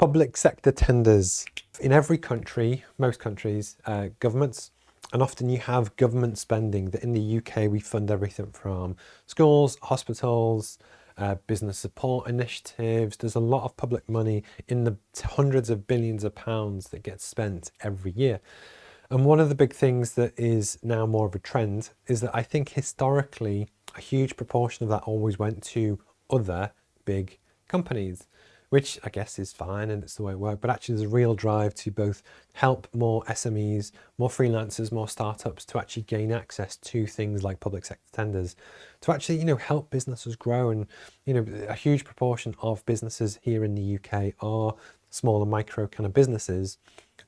Public sector tenders. In every country, most countries, governments, and often you have government spending that in the UK we fund everything from schools, hospitals, business support initiatives. There's a lot of public money in the hundreds of billions of pounds that gets spent every year. And one of the big things that is now more of a trend is that I think historically a huge proportion of that always went to other big companies, which I guess is fine and it's the way it works. But actually there's a real drive to both help more SMEs, more freelancers, more startups to actually gain access to things like public sector tenders, to actually, help businesses grow. And, a huge proportion of businesses here in the UK are small and micro kind of businesses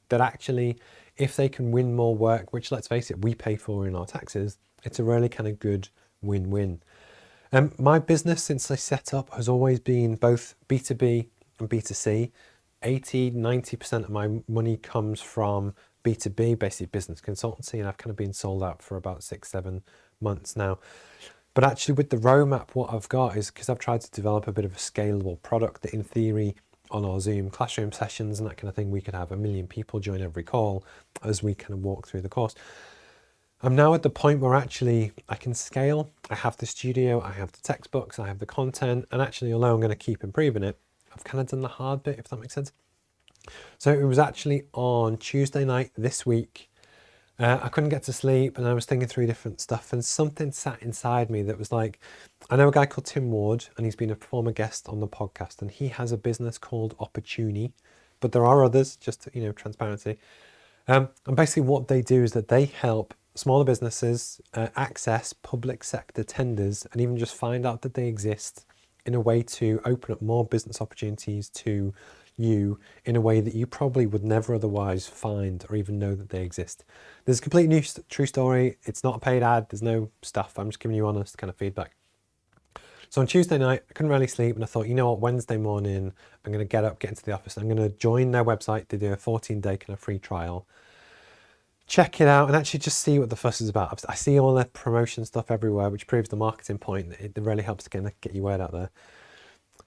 that actually, if they can win more work, which let's face it, we pay for in our taxes, it's a really kind of good win-win. My business since I set up has always been both B2B and B2C. 80-90% of my money comes from B2B, basically business consultancy, and I've kind of been sold out for about 6-7 months now. But actually with the roadmap, what I've got is, because I've tried to develop a bit of a scalable product that in theory on our Zoom classroom sessions and that kind of thing, we could have 1 million people join every call as we kind of walk through the course. I'm now at the point where actually I can scale. I have the studio, I have the textbooks, I have the content, and actually, although I'm going to keep improving it, I've kind of done the hard bit, if that makes sense. So it was actually on Tuesday night this week. I couldn't get to sleep and I was thinking through different stuff, and something sat inside me that was like, I know a guy called Tim Ward and he's been a former guest on the podcast, and he has a business called Opportuni, but there are others, just transparency. And basically what they do is that they help smaller businesses access public sector tenders and even just find out that they exist in a way to open up more business opportunities to you in a way that you probably would never otherwise find or even know that they exist. There's a complete new true story. It's not a paid ad. There's no stuff. I'm just giving you honest kind of feedback. So on Tuesday night, I couldn't really sleep, and I thought, you know what, Wednesday morning, I'm going to get into the office. I'm going to join their website to do a 14-day kind of free trial. Check it out and actually just see what the fuss is about. I see all the promotion stuff everywhere, which proves the marketing point. It really helps to get your word out there.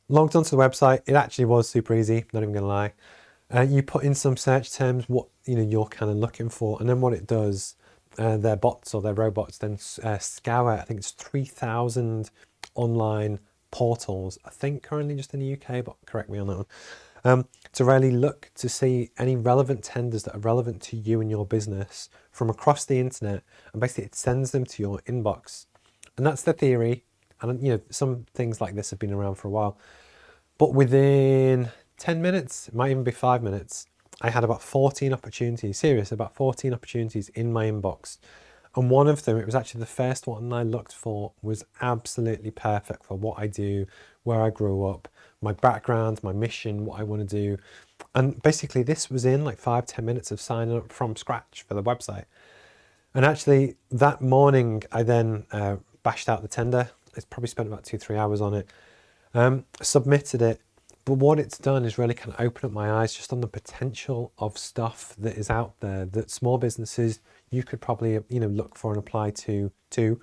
Logged onto the website. It actually was super easy, not even gonna lie. You put in some search terms, what you're kind of looking for, and then what it does, their bots or their robots then scour, I think it's 3,000 online portals, I think currently just in the UK, but correct me on that one, to really look to see any relevant tenders that are relevant to you and your business from across the internet, and basically it sends them to your inbox. And that's the theory, and some things like this have been around for a while, but within 10 minutes, it might even be 5 minutes, I had about 14 opportunities, about 14 opportunities in my inbox. And one of them, it was actually the first one I looked for, was absolutely perfect for what I do, where I grew up, my background, my mission, what I want to do. And basically this was in like 5-10 minutes of signing up from scratch for the website. And actually that morning, I then bashed out the tender. It's probably spent about 2-3 hours on it, submitted it. But what it's done is really kind of open up my eyes just on the potential of stuff that is out there that small businesses, you could probably look for and apply to too.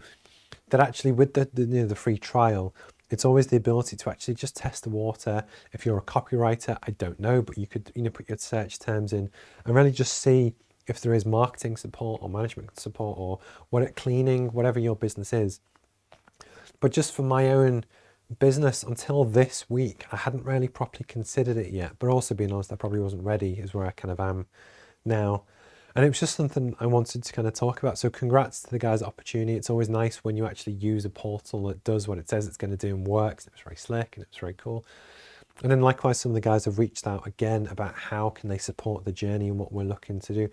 That actually with the free trial, it's always the ability to actually just test the water. If you're a copywriter, I don't know, but you could put your search terms in and really just see if there is marketing support or management support or cleaning, whatever your business is. But just for my own business, until this week, I hadn't really properly considered it yet. But also being honest, I probably wasn't ready, is where I kind of am now. And it was just something I wanted to kind of talk about. So congrats to the guys at Opportunity. It's always nice when you actually use a portal that does what it says it's going to do and works. It was very slick and it's very cool. And then likewise, some of the guys have reached out again about how can they support the journey and what we're looking to do.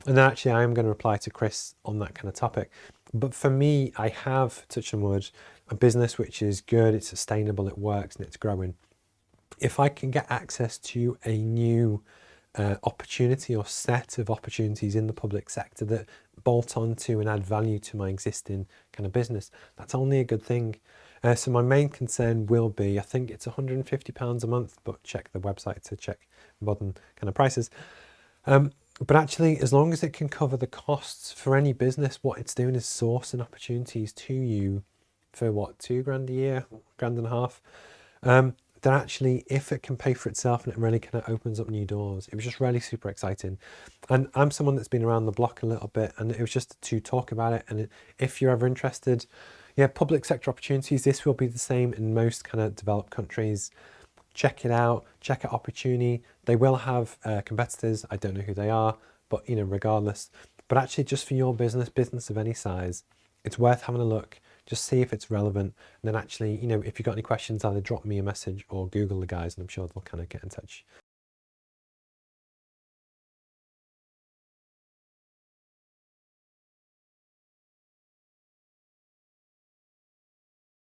And then actually I am going to reply to Chris on that kind of topic. But for me, I have, touch on wood, a business which is good, it's sustainable, it works and it's growing. If I can get access to a new opportunity or set of opportunities in the public sector that bolt onto and add value to my existing kind of business, that's only a good thing. So my main concern will be, I think it's £150 a month, but check the website to check modern kind of prices. But actually, as long as it can cover the costs for any business, what it's doing is sourcing opportunities to you for what, £2,000 a year, £1.5 grand, then actually, if it can pay for itself and it really kind of opens up new doors, it was just really super exciting. And I'm someone that's been around the block a little bit, and it was just to talk about it. And if you're ever interested, yeah, public sector opportunities, this will be the same in most kind of developed countries. Check it out, check out opportunity. They will have competitors. I don't know who they are, but regardless. But actually, just for your business of any size, it's worth having a look. Just see if it's relevant. And then actually, if you've got any questions, either drop me a message or Google the guys, and I'm sure they'll kind of get in touch